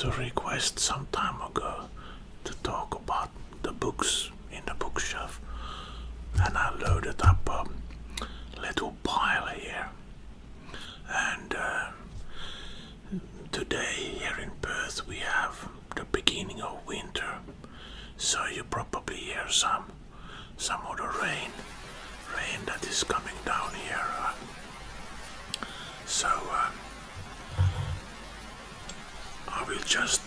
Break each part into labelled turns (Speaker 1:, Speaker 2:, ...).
Speaker 1: got a request some time ago to talk about the books in the bookshelf, and I loaded up a little pile here. And today here in Perth we have the beginning of winter, so you probably hear some of the rain that is coming down here. So I will just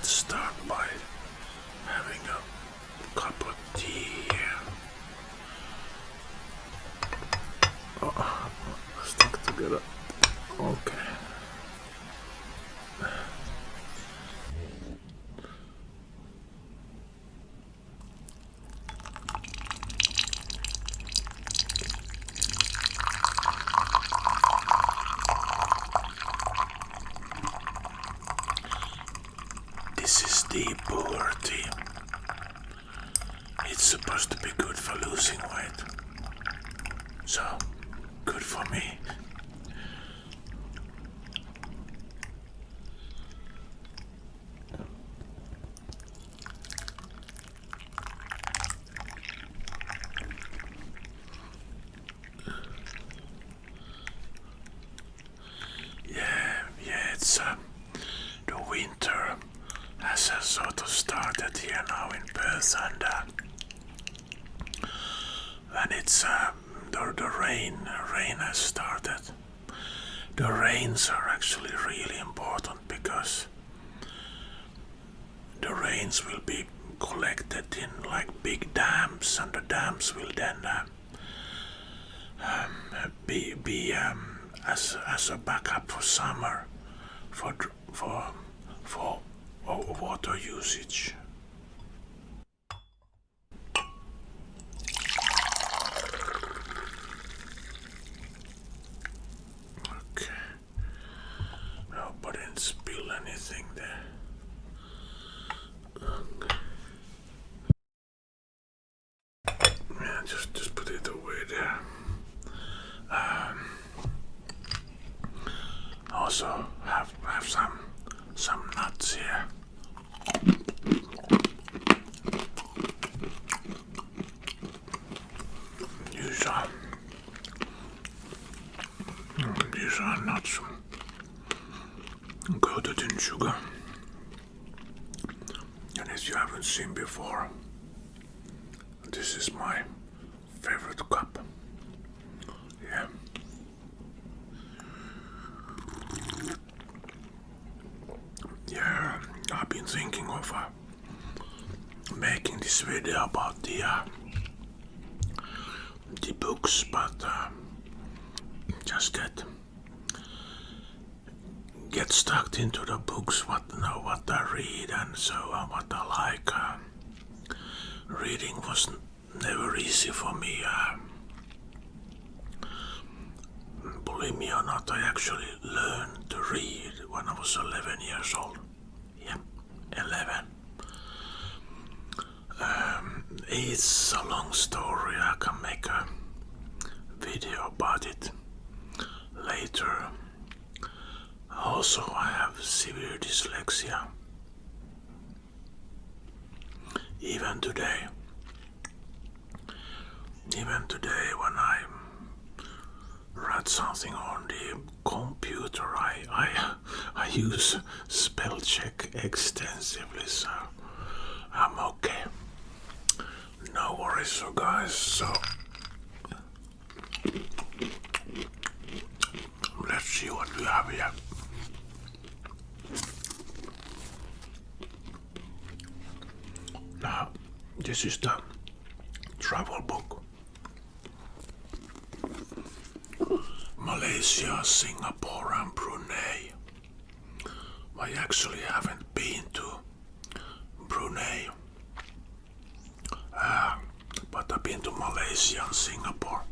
Speaker 1: start by having a cup of tea here. Oh, stuck together. Okay. This is the Brewer tea. It's supposed to be good for losing weight. So, good for me. Yeah, it's the winter has sort of started here now in Perth, and it's the rain has started. The rains are actually really important because the rains will be collected in like big dams, and the dams will then be as a backup for summer for water usage. Okay. Hope I didn't spill anything there. Okay. Yeah, just put it away there. Also have some nuts here. These are nuts coated in sugar, and as you haven't seen before, this is my favorite cup. Yeah. Yeah, I've been thinking of making this video about the books, but just get stuck into the books, what I read, and so what I like. Reading was never easy for me. Believe me or not, I actually learned to read when I was 11 years old. Yeah, 11. It's a long story. I can make a video about it later. Also, I have severe dyslexia. Even today, when I write something on the computer, I use spell check extensively, so I'm okay. No worries, so guys. So let's see what we have here. Now, this is the travel book. Malaysia, Singapore and Brunei. I actually haven't been to Brunei, but I've been to Malaysia and Singapore,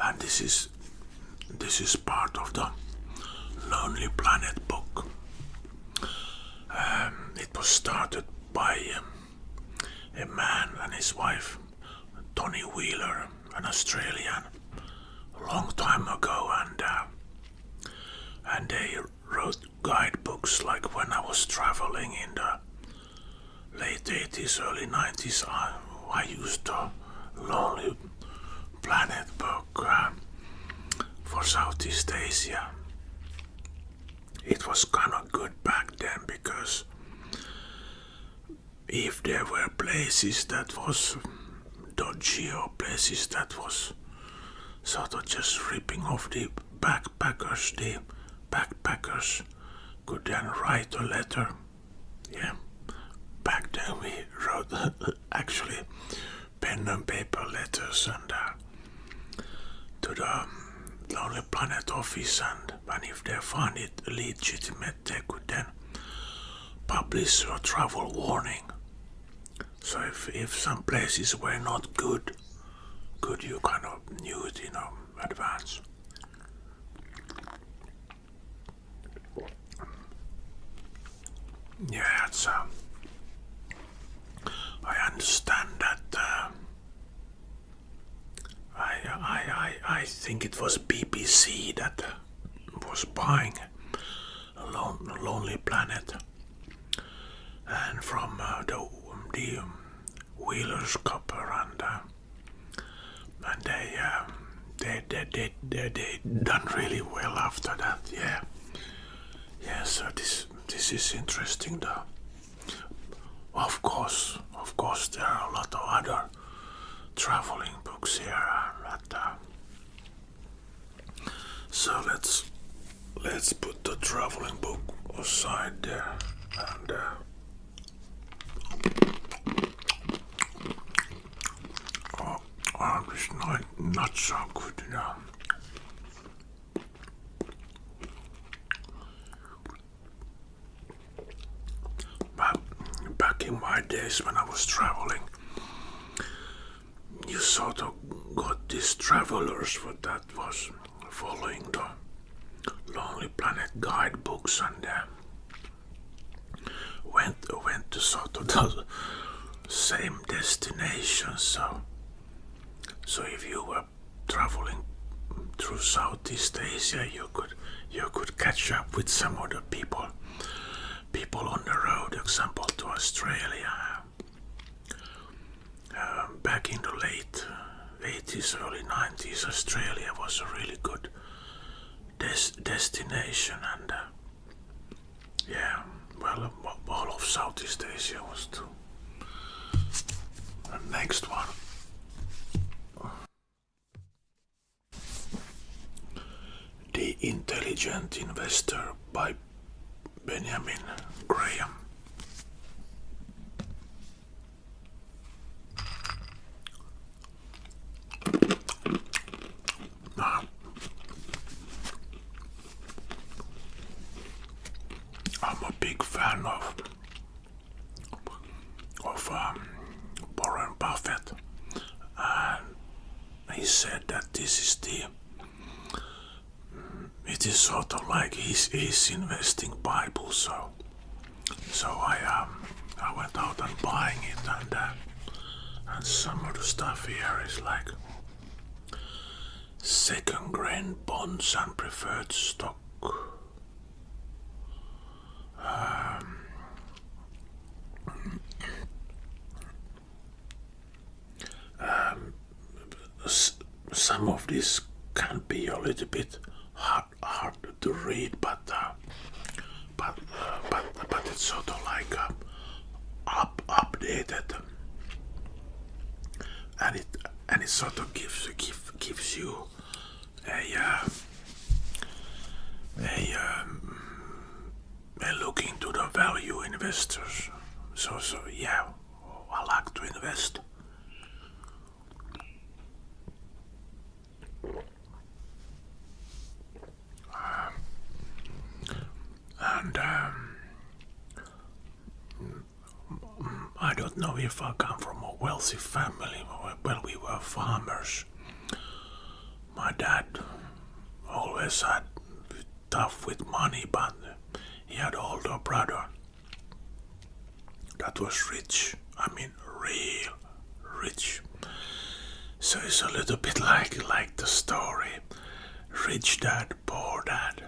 Speaker 1: and this is part of the Lonely Planet book. It was started by a man and his wife, Tony Wheeler, an Australian, a long time ago, and they wrote guidebook books, like when I was traveling in the late 80s, early 90s, I used the Lonely Planet book for Southeast Asia. It was kind of good back then, because if there were places that was dodgy or places that was sort of just ripping off the backpackers could then write a letter. Yeah, back then we wrote actually pen and paper letters and to the Lonely Planet office, and if they found it legitimate, they could then publish a travel warning. So if some places were not good, you kind of knew it in advance. Yeah, it's I understand that. I think it was BBC that was buying a Lonely Planet, and from the Wheelers Copper, and they done really well after that. Yeah. So this is interesting though. Of course, there are a lot of other traveling books here. So let's put the traveling book aside there, and it's not so good, But back in my days when I was traveling, you sort of got these travelers that was following the Lonely Planet guidebooks, and went to sort of the same destination. So if you were traveling through Southeast Asia, you could catch up with some other people on the road. Example, to Australia. Back in the late 80s, early 90s, Australia was a really good destination, and all of Southeast Asia was too. The next one. The Intelligent Investor by Benjamin Graham. I'm a big fan of Warren Buffett, and he said that it is sort of like his investing Bible. So I went out and buying it, and some of the stuff here is like second grain bonds and preferred stock. Some of this can be a little bit hard to read, but it's sort of like updated, and it sort of gives you a look into the value investors. So yeah, I like to invest. And I don't know if I come from a wealthy family. Well, we were farmers. My dad always had tough with money, but he had an older brother that was rich. I mean, real rich. So it's a little bit like the story, Rich Dad, Poor Dad.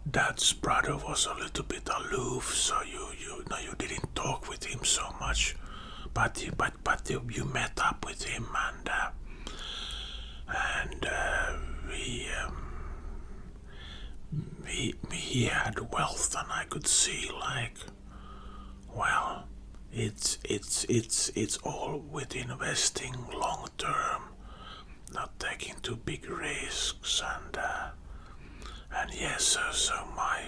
Speaker 1: Dad's brother was a little bit aloof, so you didn't talk with him so much, but you met up with him, and he had wealth, and I could see like, well, it's all with investing long term, not taking too big risks, and yes, so my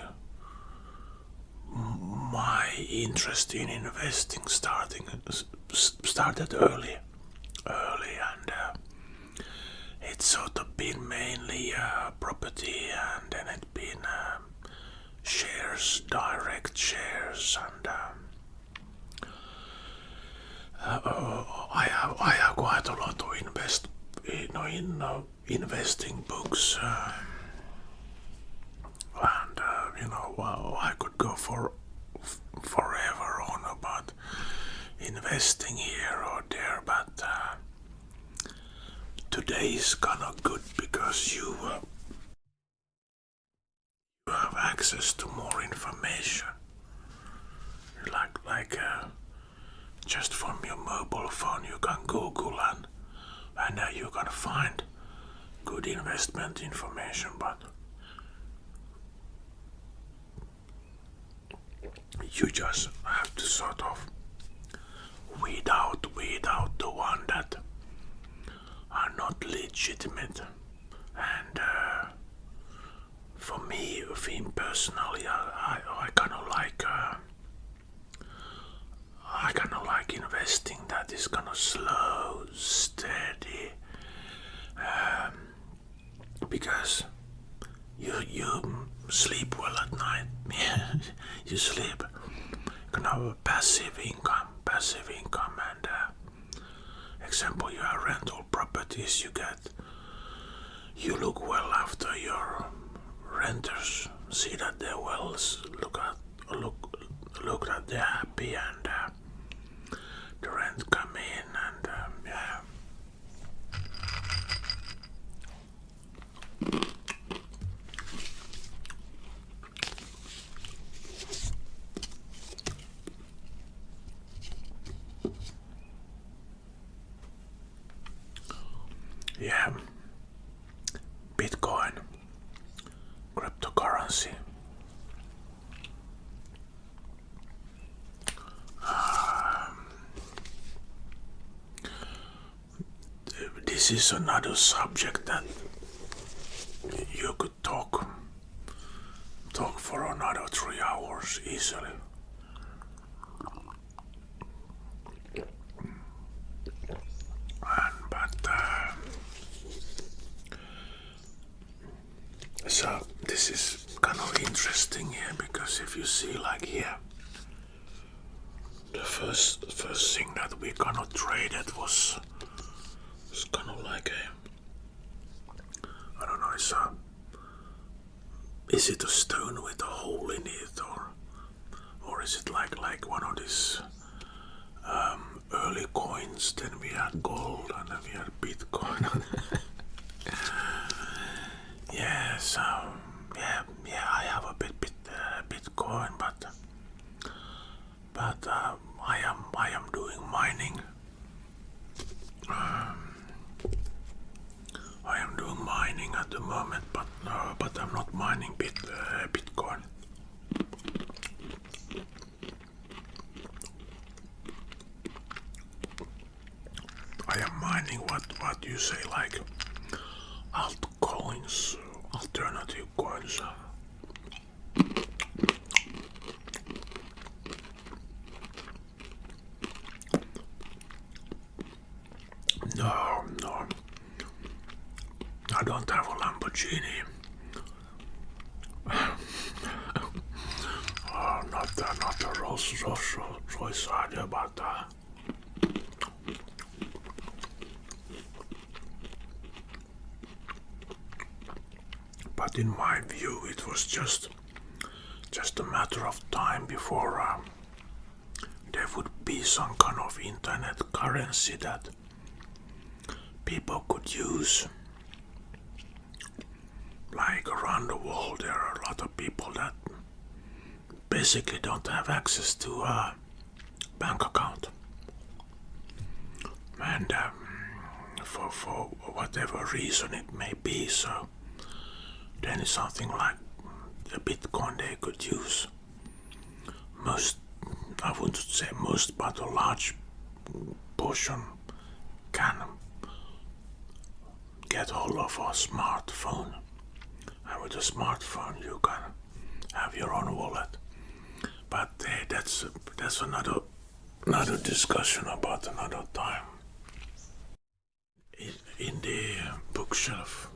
Speaker 1: interest in investing started early, and it's sort of been mainly property, and then it's been shares, direct shares, and I have quite a lot of investing books, and well, I could go forever on about investing here or there, but today is kind of good because you have access to more information, like just from your mobile phone you can Google and you can find good investment information, but you just have to sort of weed out the one that are not legitimate. And for me personally, I kind of like investing that is kind of slow, steady, because you sleep well at night. You sleep. You can have a passive income, and example, you have rental properties. You look well after your renters. See that they're well. Look that they're happy, and the rent come in, and yeah. Yeah, Bitcoin, cryptocurrency. This is another subject that you could talk for another 3 hours easily. So this is kind of interesting here, because if you see like here, the first thing that we kind of traded was kind of like I don't know, is it a stone with a hole in it, or is it like one of these early coins? Then we had gold, and then we had Bitcoin. Yeah, so yeah, I have a bit Bitcoin, but I am doing mining. I am doing mining at the moment, but I'm not mining Bitcoin. I am mining what you say, like altcoins, alternative coins. No, I don't have a Lamborghini. Not a Rolls Royce either, but in my view, it was just a matter of time before there would be some kind of internet currency that people could use, like run underworld there are a lot of people that basically don't have access to a bank account. And for whatever reason it may be, so then it's something like the Bitcoin they could use. Most, I wouldn't say most, but a large portion can get hold of a smartphone. And with a smartphone you can have your own wallet. But that's another discussion about another time. In the bookshelf,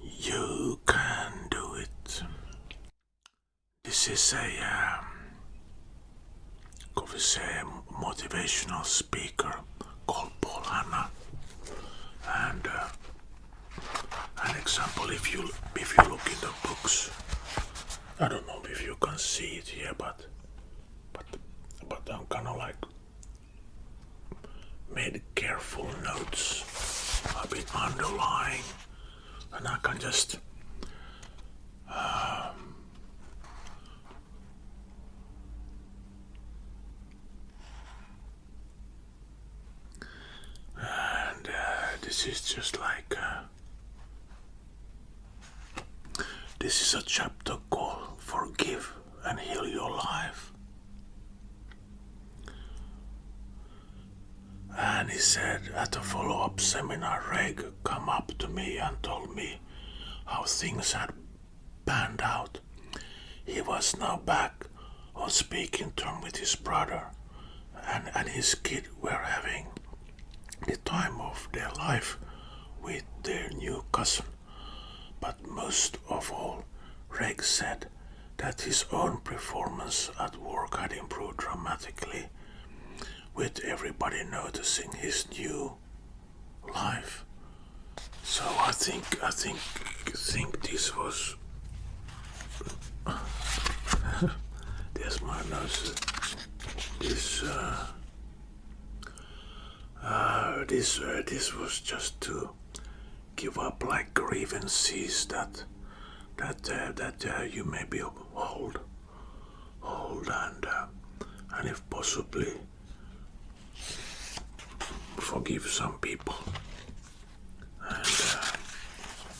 Speaker 1: you can do it. This is a motivational speaker called Paul Hanna, and an example. If you look in the books, I don't know if you can see it here, but I'm kind of like made careful notes. I've been underlying, and I can just this is just like this is a chapter called Forgive and Heal Your Life. And he said, at a follow-up seminar, Reg came up to me and told me how things had panned out. He was now back on speaking terms with his brother, and his kid were having the time of their life with their new cousin. But most of all, Reg said that his own performance at work had improved dramatically, with everybody noticing his new life. So I think this was there's my nose. This was just to give up like grievances that you maybe hold and if possibly forgive some people,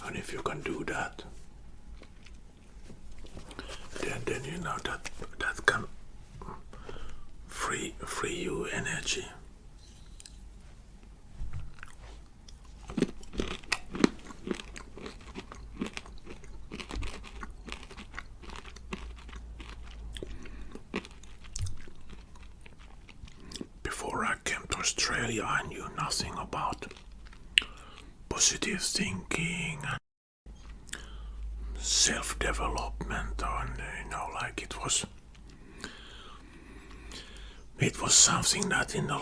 Speaker 1: and if you can do that, then you know that can free you energy. Australia, I knew nothing about positive thinking and self-development, and like it was something that in the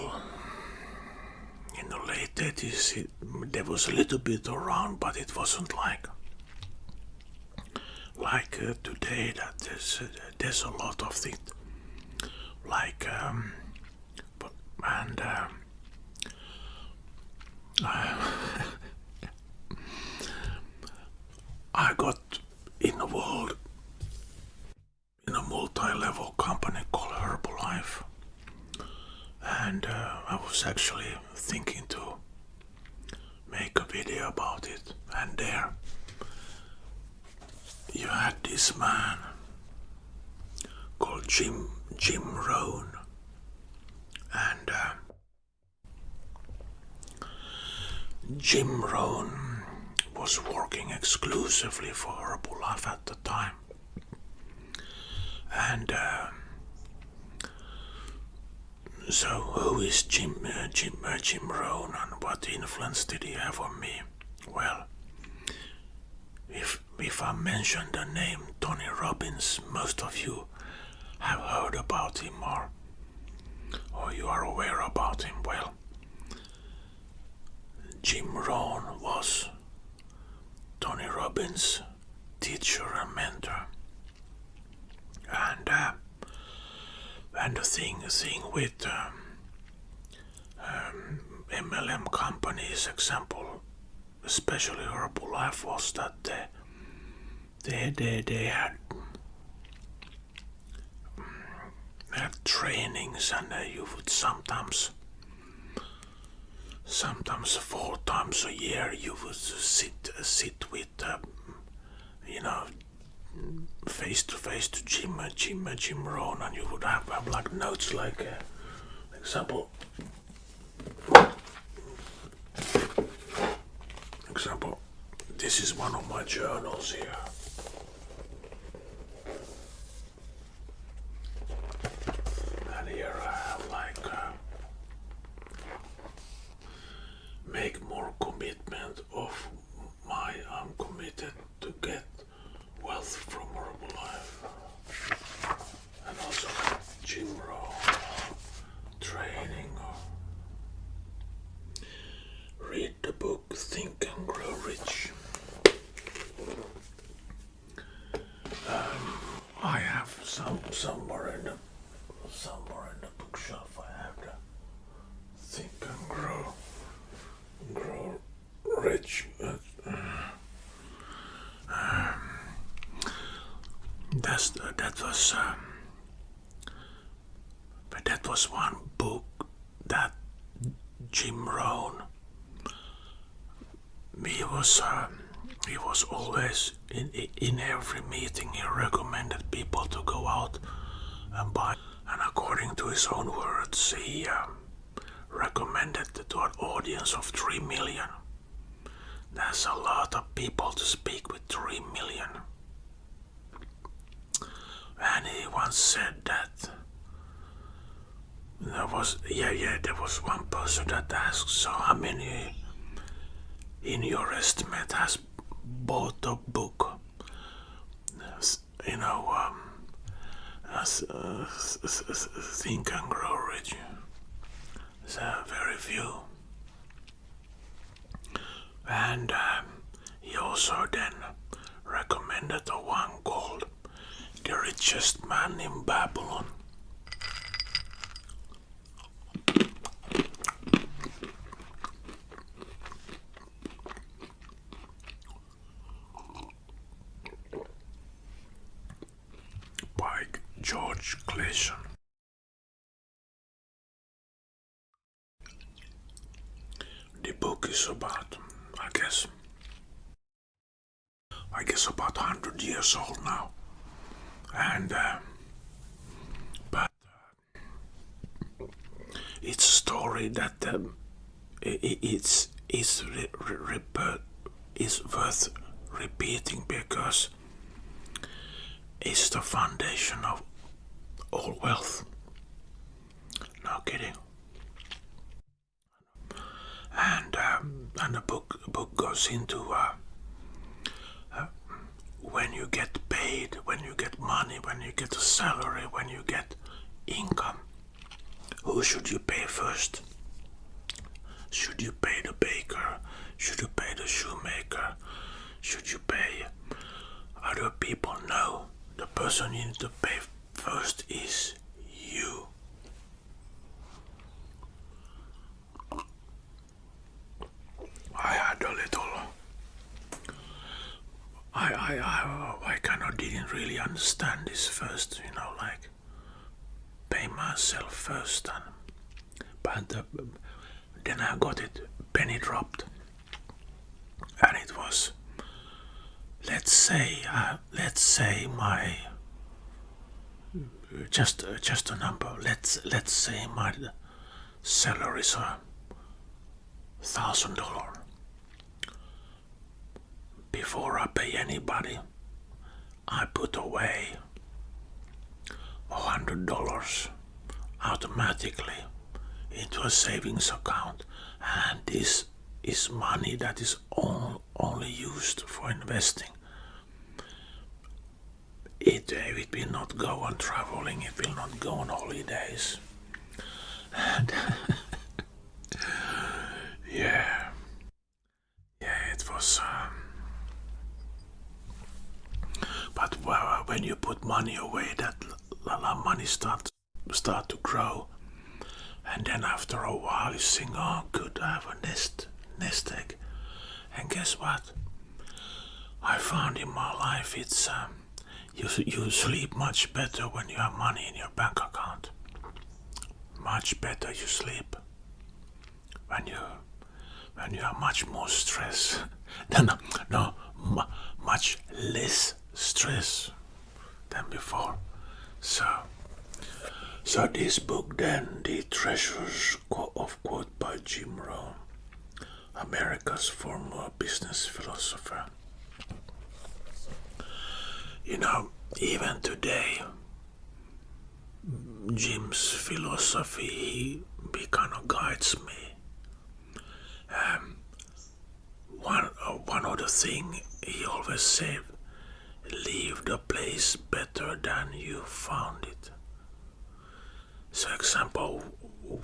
Speaker 1: late 80s there was a little bit around, but it wasn't like today that there's a lot of things like I got involved in a multi-level company called Herbalife, and I was actually thinking to make a video about it, and there you had this man called Jim Rohn, and Jim Rohn was working exclusively for Herbalife at the time, and so who is Jim Rohn, and what influence did he have on me? Well, if I mention the name Tony Robbins, most of you have heard about him or you are aware about him. Well, Jim Rohn was Tony Robbins' teacher and mentor, and the thing with MLM companies, example especially Herbalife, was that they had trainings, and you would sometimes 4 times a year you would sit with face to face to Jim Rohn, and you would have like notes like example, this is one of my journals here. And here I have like make more commitment of my I'm committed to get wealth from Herbalife, and also Jim Rohn training. Read the book Think and Grow Rich. I have somewhere in the bookshelf. I have the Think and Grow Rich. That was one book that Jim Rohn. He was always in every meeting. He recommended people to go out and buy. And according to his own words, he recommended to an audience of 3 million. That's a lot of people to speak with, 3 million. And he once said that there was one person that asked, so how many in your estimate has bought the book? Think and Grow Rich. So very few. And he also then recommended the one called The Richest Man in Babylon. By George Clason. The book is about, I guess about 100 years old now, and but it's a story that it's worth repeating because it's the foundation of all wealth. No kidding. And the book goes into when you get paid, when you get money, when you get a salary, when you get income, who should you pay first? Should you pay the baker? Should you pay the shoemaker? Should you pay other people? No. The person you need to pay first is you. I had a little. I kind of didn't really understand this first, like pay myself first, but then I got it, penny dropped, and it was, let's say my just a number. Let's say my salary is $1,000. Before I pay anybody, I put away $100 automatically into a savings account, and this is money that is only used for investing. It will not go on traveling, it will not go on holidays. And yeah, it was. But when you put money away, that money start to grow, and then after a while you think, oh, good, I have a nest egg, And guess what? I found in my life it's you sleep much better when you have money in your bank account. Much better you sleep when you have much more stress. Much less stress than before. So this book then, The Treasures of Quote by Jim Rohn, America's former business philosopher. You know, even today, Jim's philosophy, he kind of guides me. One of the things he always said, leave the place better than you found it. So, example,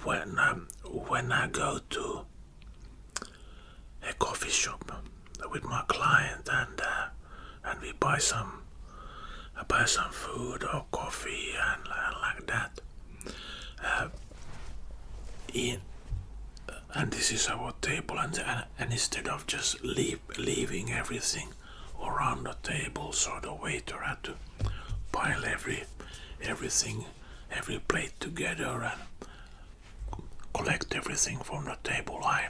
Speaker 1: when I go to a coffee shop with my client and we buy some food or coffee and like that. And this is our table, and instead of just leaving everything around the table, so the waiter had to pile everything, every plate together and collect everything from the table. I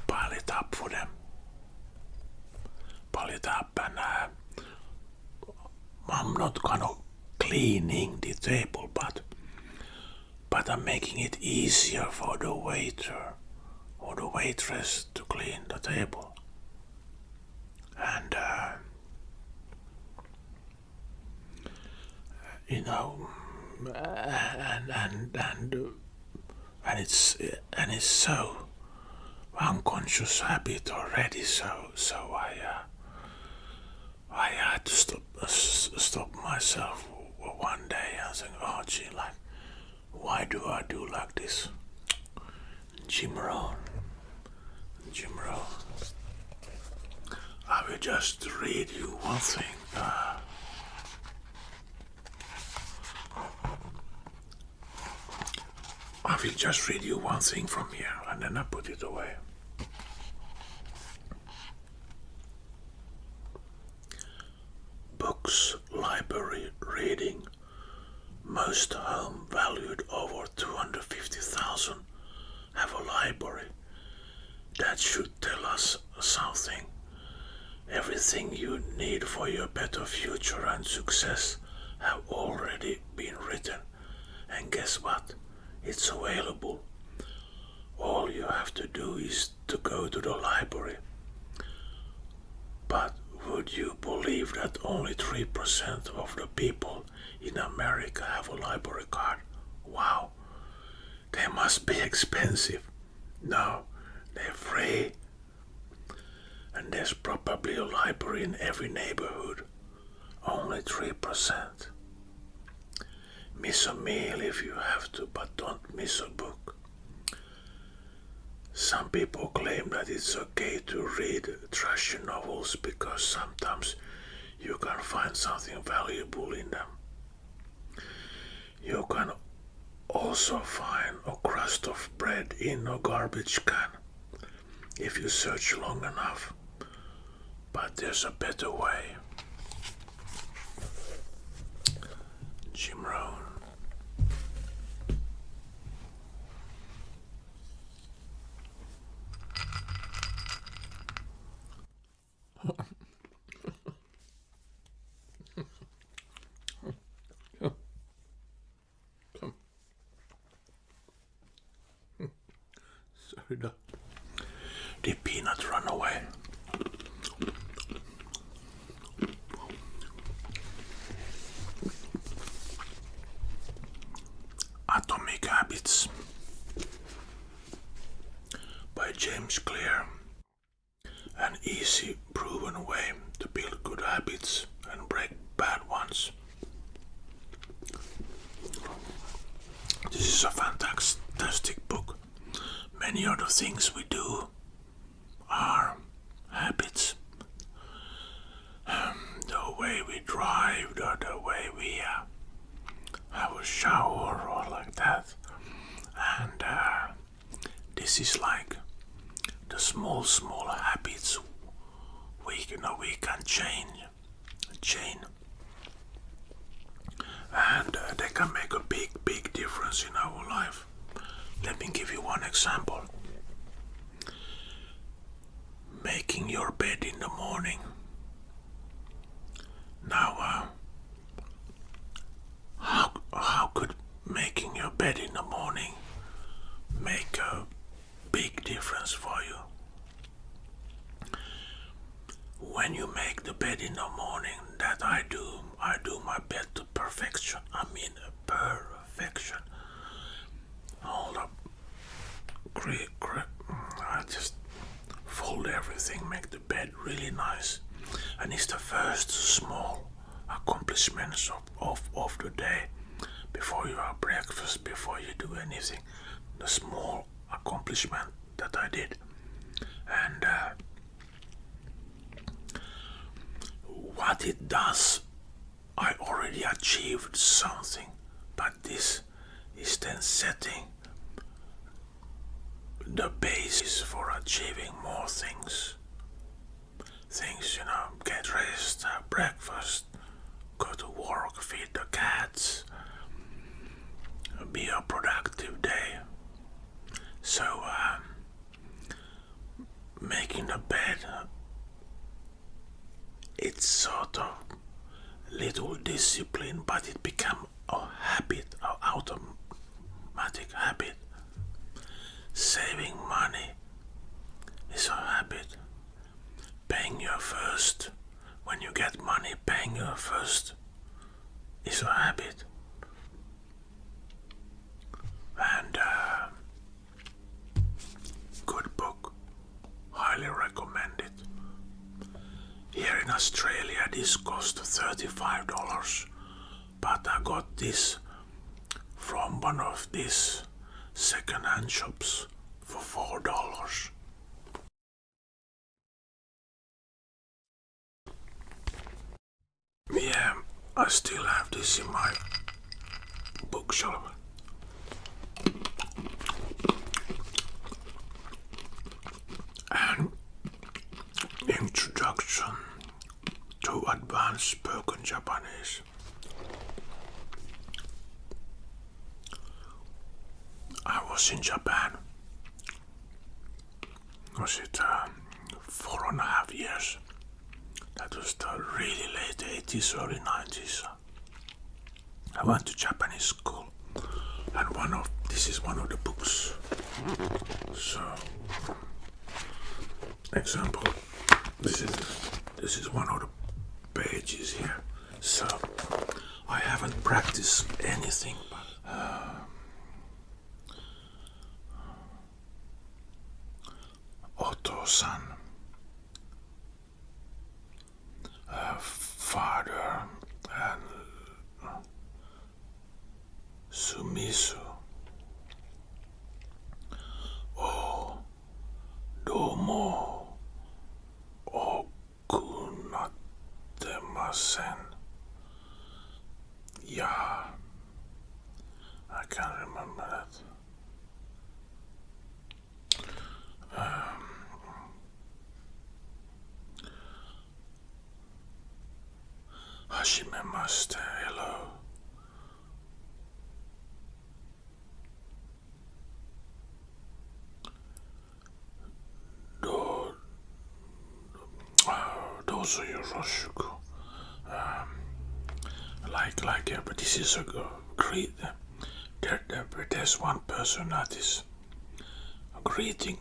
Speaker 1: pile it up for them. Pile it up, and I'm not kind of cleaning the table, but I'm making it easier for the waiter or the waitress to clean the table. And you know, and it's so unconscious habit already. So I had to stop myself one day and think, oh gee, like, why do I do like this? Jim Rohn. I will just read you one thing. I will just read you one thing from here and then I put it away. Books, library, reading. Most home valued over 250,000 have a library. That should tell us something. Everything you need for your better future and success have already been written. And guess what? It's available. All you have to do is to go to the library. But would you believe that only 3% of the people in America have a library card? Wow, they must be expensive. No, they're free. And there's probably a library in every neighborhood. Only 3%. Miss a meal if you have to, but don't miss a book. Some people claim that it's okay to read trashy novels because sometimes you can find something valuable in them. You can also find a crust of bread in a garbage can if you search long enough. But there's a better way. Jim Rohn. Sorry, the peanut run away. Atomic Habits by James Clear. An easy, proven way to build good habits and break bad ones. This is a fantastic book. Many of the things we do are habits. The way we drive, the way we have a shower or like that. And this is like habits we can change, and they can make a big difference in our life. Let me give you one example. Making your bed in the morning. Now, how could making your bed in the morning make a big difference for you? When you make the bed in the morning, that I do my bed to perfection. I mean perfection. All the I just fold everything, make the bed really nice, and it's the first small accomplishments of the day. Before you have breakfast, before you do anything, the small accomplishment that I did. And what it does, I already achieved something, but this is then setting the basis for achieving more things. Get rest, have breakfast, go to work, feed the cats, be a productive day. So making the bed, it's sort of little discipline, but it become a habit, an automatic habit. Saving money is a habit. Paying your first, when you get money, paying your first is a habit. And good book, highly recommend it. Here in Australia this cost $35, but I got this from one of these second-hand shops for $4. Yeah, I still have this in my bookshelf. An introduction to advanced spoken Japanese. I was in Japan. Was it 4.5 years? That was the really late 80s, early 90s. I went to Japanese school, and this is one of the books. So, example, this is one of the pages here. So, I haven't practiced anything, but Otto-san, father, and Sumisu. Oh, domo okunatemasen. Yeah, I can't remember that. Hashimemashite, hello. Dozo yoroshiku. But this is a great. There's one person that is greeting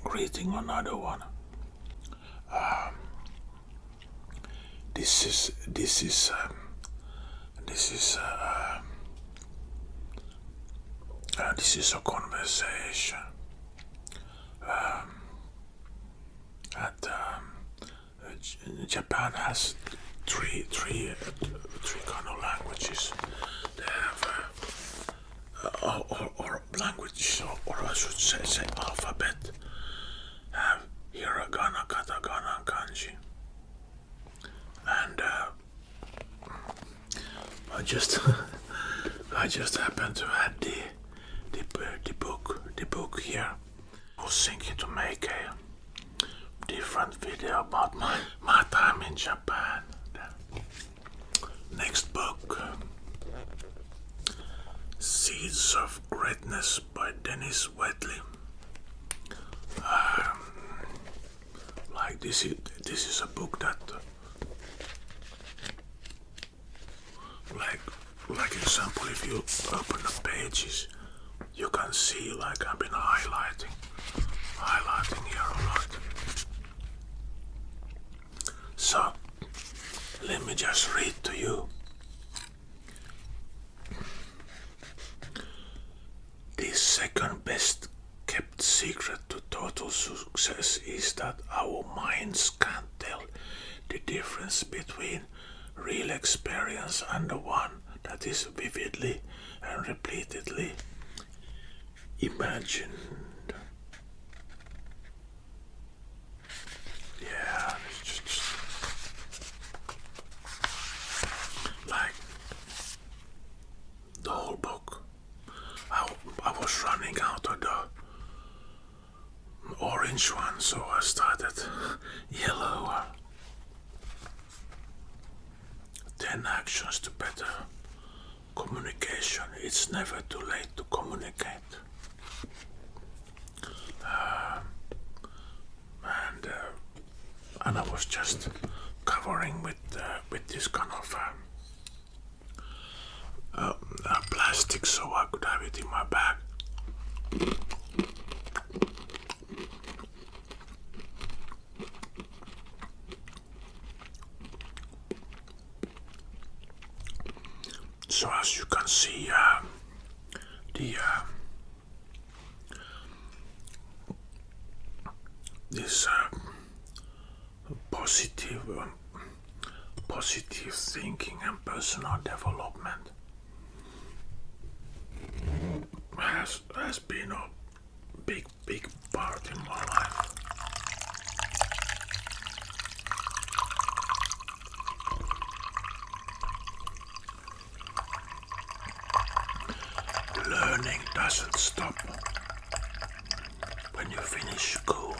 Speaker 1: another one. This is a conversation. Japan has three kind of languages. They have or language, or I should say alphabet. Have hiragana, katakana, and kanji. And I just happened to add the book here. I was thinking to make a different video. video about my time in Japan. Next book, Seeds of Greatness by Dennis Waitley. Like this is a book that, like example, if you open the pages, you can see like I've been highlighting here a lot. So let me just read to you. The second best kept secret to total success is that our minds can't tell the difference between real experience and the one that is vividly and repeatedly imagined. Yeah, it's just like the whole book. I was running out of the orange one, so I started yellow. 10 actions to better communication. It's never too late to communicate. And I was just covering with this kind of plastic so I could have it in my bag. So as you can see, this positive thinking and personal development has been a big part in my life. Learning doesn't stop when you finish school.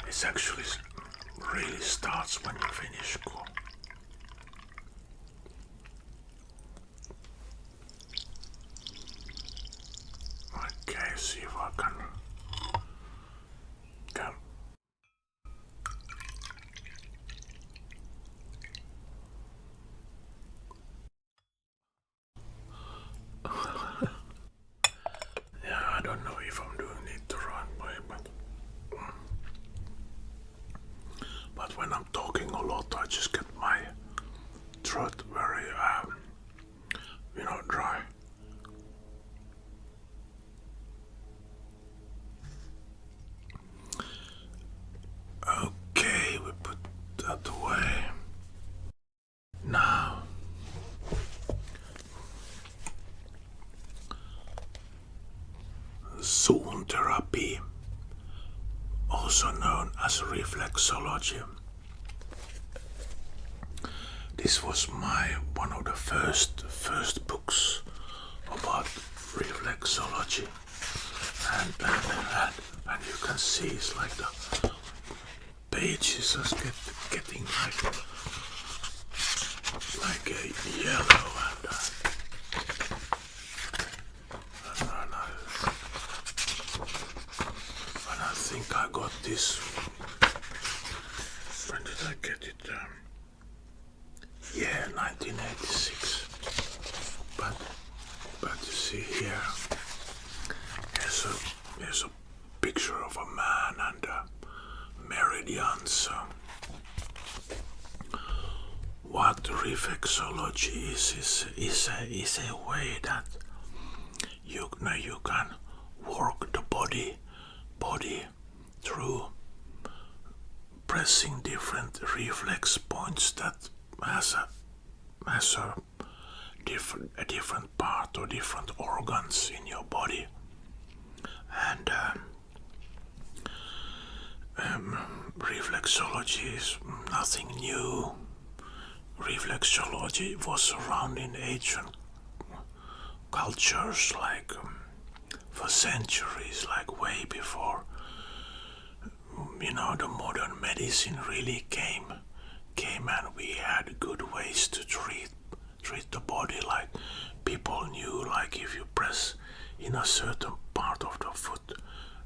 Speaker 1: It actually really starts when you finish school. Okay, see if I can. Yeah, I don't know if I'm doing it the right way, but when I'm talking a lot, I just get my throat very, dry. Okay, we put that away. Now, zone therapy, also known as reflexology. This was one of the first books about reflexology, and you can see it's like the pages are getting like a yellow and I think I got this. When did I get it? Yeah, 1986. But you see here, there's a picture of a man and meridians. What reflexology is a way that you can work the body through pressing different reflex points that has a different part or different organs in your body, and reflexology is nothing new. Reflexology was around in ancient cultures, like for centuries, like way before the modern medicine really came and we had good ways to treat the body. Like people knew, like if you press in a certain part of the foot,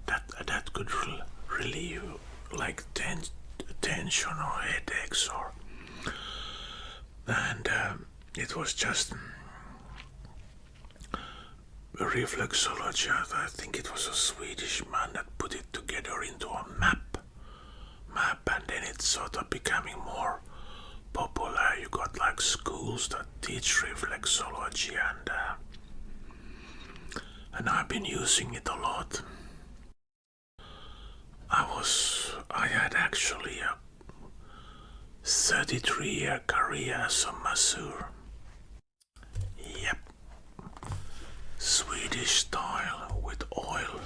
Speaker 1: that could relieve like tension or headaches, and it was just reflexology. I think it was a Swedish man that put it together into a map, and then it sort of becoming more popular. You got like schools that teach reflexology, and I've been using it a lot. I had actually a 33-year career as a masseur. Yep. Swedish style with oil.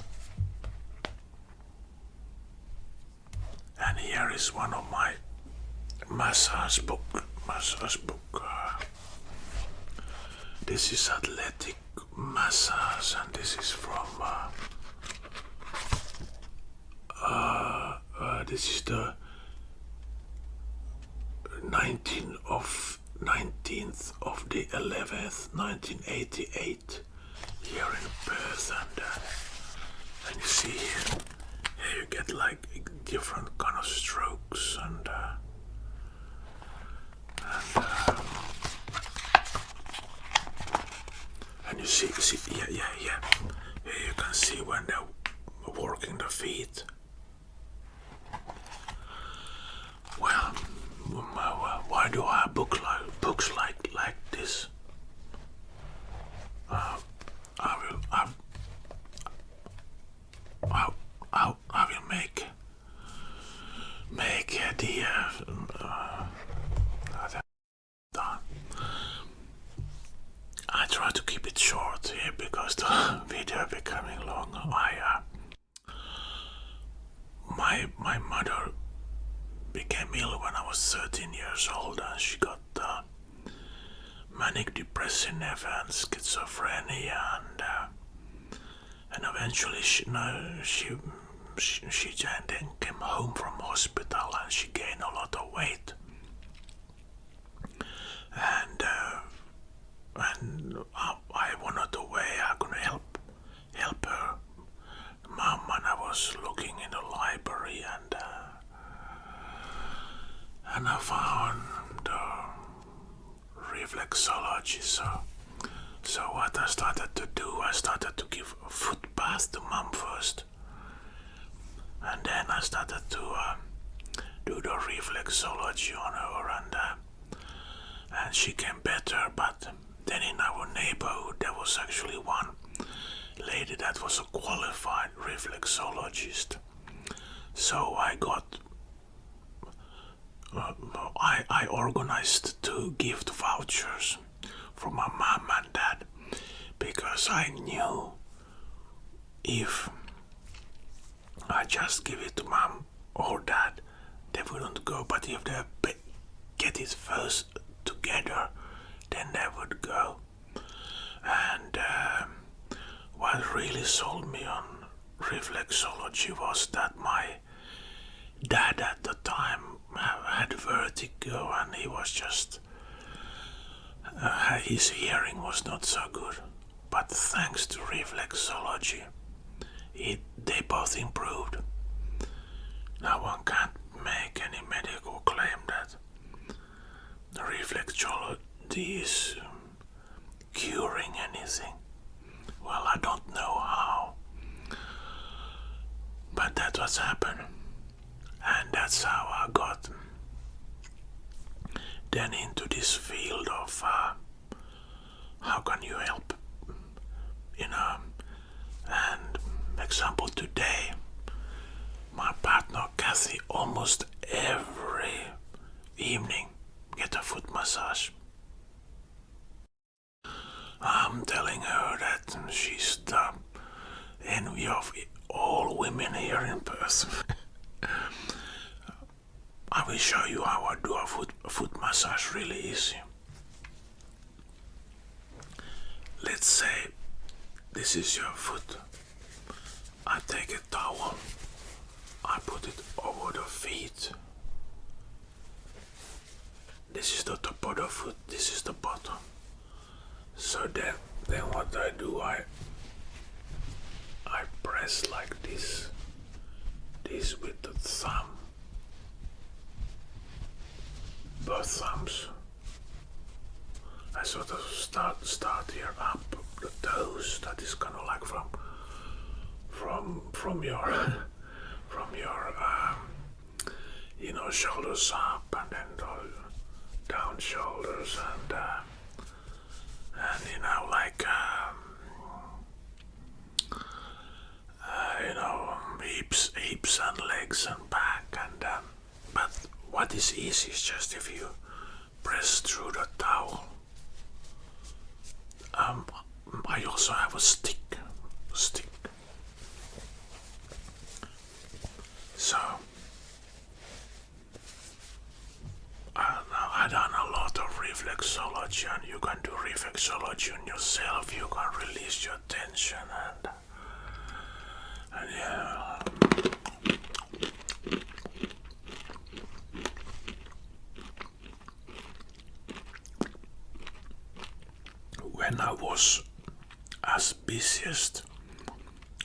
Speaker 1: And here is one of my massage book. This is athletic massage, and this is from this is the 19th of the 11th, 1988, here in Perth, and you see here you get like different kind of strokes and you see, yeah. Here you can see when they're working the feet. Well, why do I have books like this? I will make the I try to keep it short here because the video is becoming long. My mother became ill when I was 13 years old, and she got manic depressive and schizophrenia, and eventually she then came home from hospital, and she gained a lot of weight, and I wanted a way I could help her mom, and I was looking in the library, and I found reflexology. So what I started to do, I started to give a foot bath to mom first, and then I started to do the reflexology on her, and she came better. But then in our neighborhood there was actually one lady that was a qualified reflexologist. So I organized 2 gift vouchers for my mom and dad, because I knew if I just give it to mom or dad, they wouldn't go, but if they get it first together, then they would go. And what really sold me on reflexology was that my dad at the time had vertigo, and he was just his hearing was not so good, but thanks to reflexology they both improved. Now one can't make any medical claim that reflexology is curing anything. Well, I don't know how, but that's what's happened. And that's how I got then into this field of how can you help, and example today, my partner Kathy almost every evening get a foot massage. I'm telling her that she's the envy of all women here in Perth. I will show you how I do a foot massage really easy. Let's say this is your foot. I take a towel, I put it over the feet. This is the top of the foot, this is the bottom. So then what I do, I press like this with the thumb, both thumbs. I sort of start here up the toes. That is kind of like from your shoulders up, and then down shoulders, and like hips and legs and back, and but what is easy is just if you press through the towel. I also have a stick. So I've done a lot of reflexology, and you can do reflexology on yourself. You can release your tension, and yeah. When I was as busiest,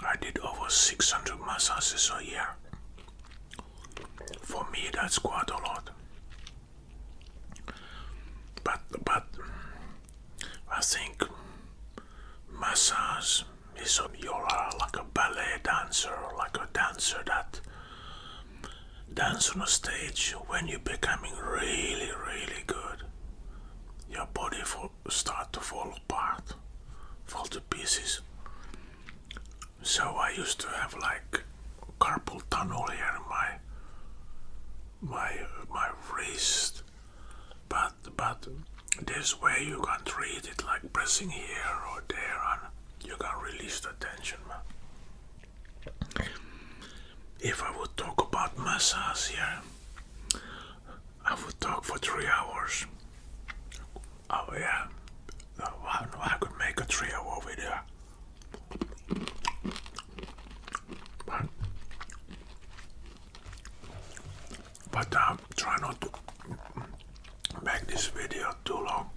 Speaker 1: I did over 600 massages a year. For me, that's quite a lot. But I think massage is you're like a ballet dancer, or like a dancer that dance on a stage. When you're becoming really, really good, your body start to fall apart, fall to pieces. So I used to have like carpal tunnel here in my wrist, but there's way you can treat it, like pressing here or there, and you can release the tension, man. If I would talk about massage here, I would talk for 3 hours. Oh yeah, I could make a 3-hour video. But try not to make this video too long,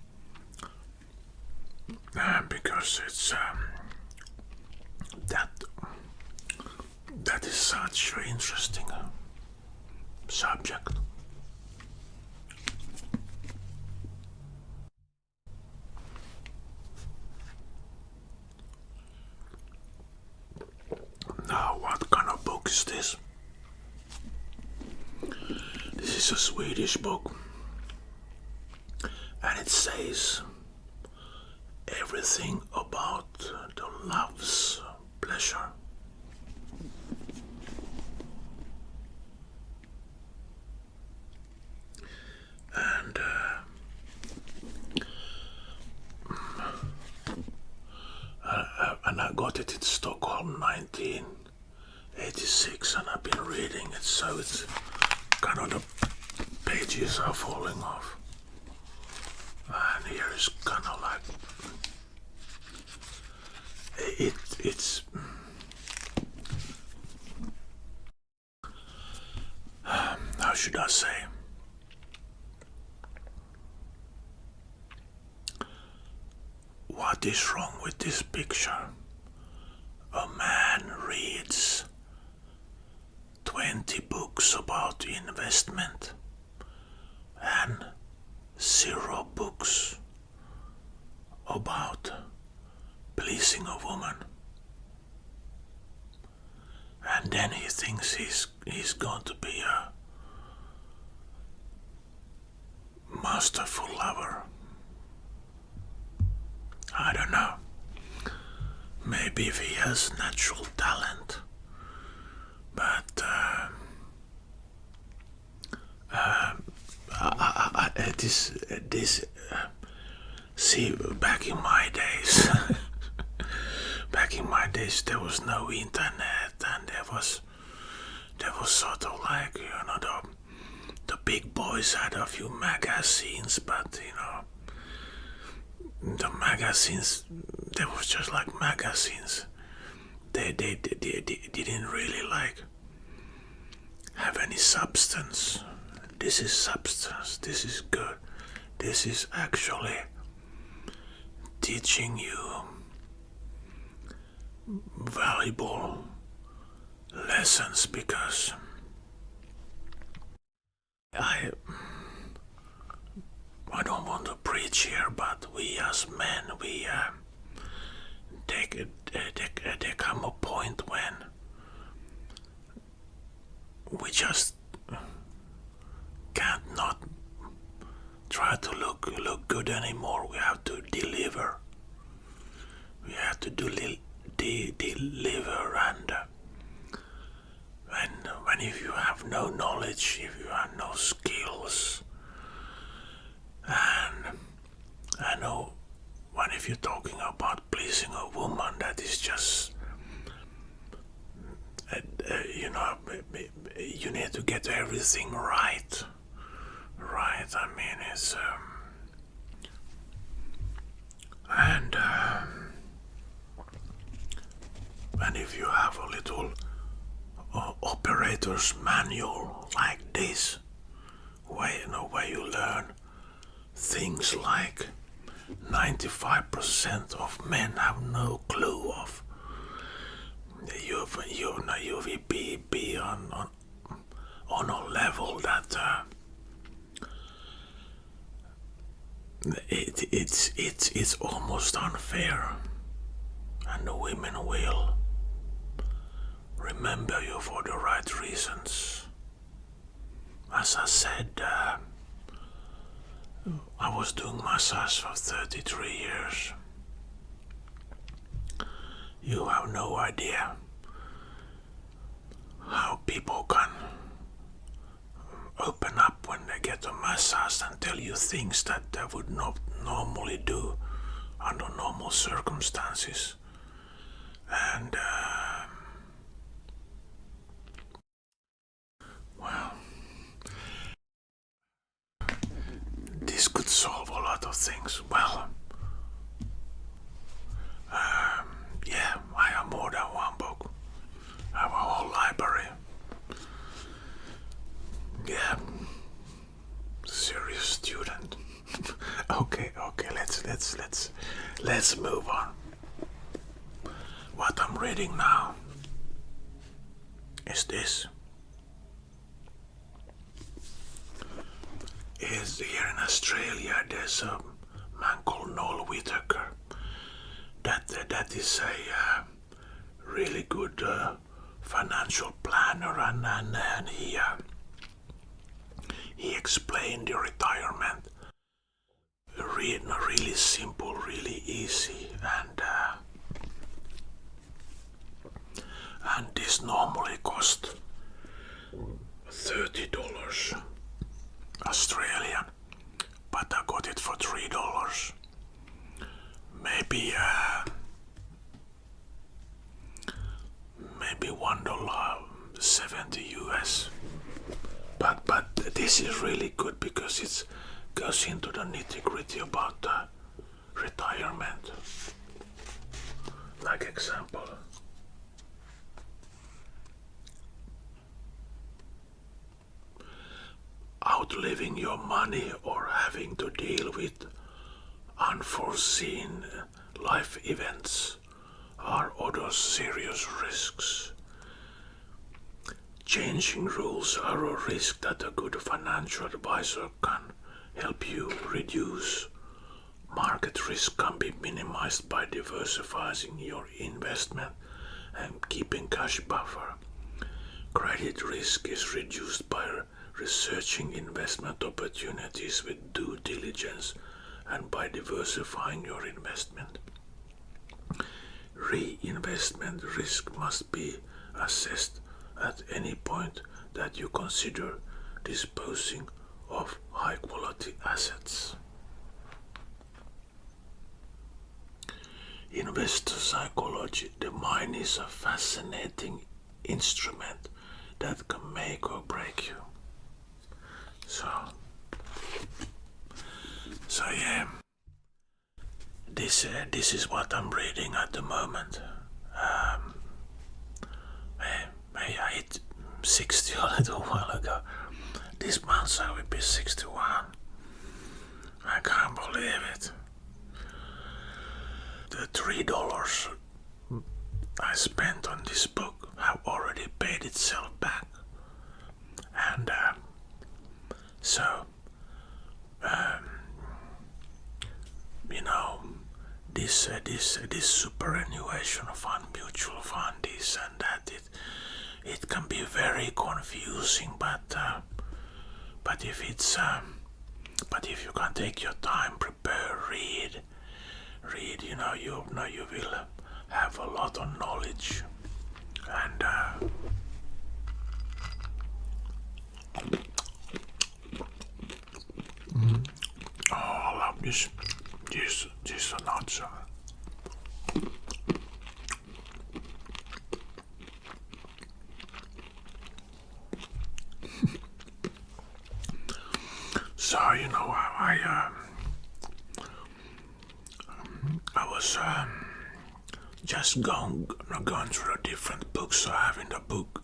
Speaker 1: because it's that is such an interesting subject. Now, what kind of book is this? This is a Swedish book, and it says everything about the love's pleasure. And I got it in Stockholm 1986, and I've been reading it, so it's kind of the pages are falling off. And here is kind of like it's how should I say? What is wrong with this picture? A man reads 20 books about investment and 0 books about pleasing a woman. And then he thinks he's going to be a masterful lover. I don't know. Maybe if he has natural talent, but see, back in my days, there was no internet, and there was sort of like, the big boys had a few magazines, but the magazines, they was just like magazines. They didn't really like have any substance. This is substance. This is good. This is actually teaching you valuable lessons, because I don't want to preach here, but we as men, there come a point when we just can't not try to look good anymore. We have to deliver. We have to deliver, and when if you have no knowledge, if you have no skills, and I know when if you're talking about pleasing a woman, that is just you need to get everything right. I mean, it's and if you have a little operator's manual like this, where you learn things like 95% of men have no clue of. You will be on a level that it's almost unfair, and the women will remember you for the right reasons. As I said, I was doing massage for 33 years. You have no idea how people can open up when they get a massage and tell you things that they would not normally do under normal circumstances. And well, this could solve a lot of things. Well, yeah, I have more than one book. I have a whole library. Yeah, serious student. Okay, let's move on. What I'm reading now is this. Is here in Australia there's a man called Noel Whittaker. That is a really good financial planner, and he explained the retirement really simple, really easy, and this normally cost $30 Australian, but I got it for $3. Maybe $1.70 US. But this is really good because it goes into the nitty-gritty about retirement. Like example, outliving your money or having to deal with unforeseen life events are other serious risks. Changing rules are a risk that a good financial advisor can help you reduce. Market risk can be minimized by diversifying your investment and keeping cash buffer. Credit risk is reduced by researching investment opportunities with due diligence and by diversifying your investment. Reinvestment risk must be assessed at any point that you consider disposing of high-quality assets. Investor psychology. The mind is a fascinating instrument that can make or break you. So yeah, this is what I'm reading at the moment. I eat 60 a little while ago. This month I will be 61. I can't believe it. The $3 I spent on this book have already paid itself back. And this superannuation fund, mutual fund, this and that, it can be very confusing, but if you can take your time, prepare, read, you will have a lot of knowledge. And I love this nuts. So I was just going through the different books I have in a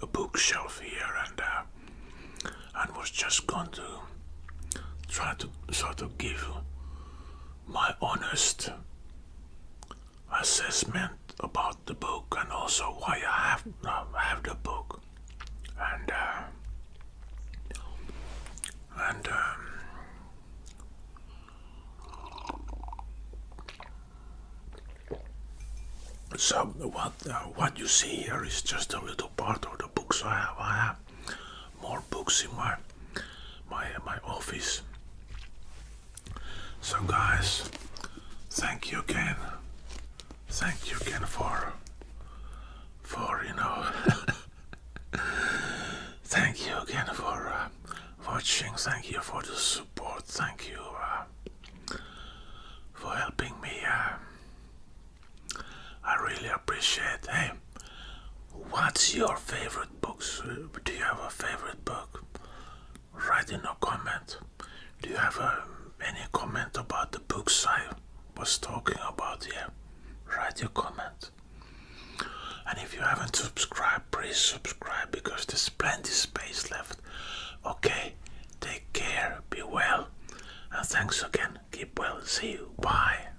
Speaker 1: bookshelf here, and was just going to try to sort of give my honest assessment about the book, and also why I have the book, and so what you see here is just a little part of the books I have. I have more books in my office. So guys, thank you again for thank you again for watching. Thank you for the support. Thank you for helping me. I really appreciate. Hey, what's your favorite books? Do you have a favorite book? Write in a comment. Do you have any comment about the books I was talking about here? Write your comment. And if you haven't subscribed, please subscribe, because there's plenty space left. Okay, take care, be well, and thanks again. Keep well. See you. Bye.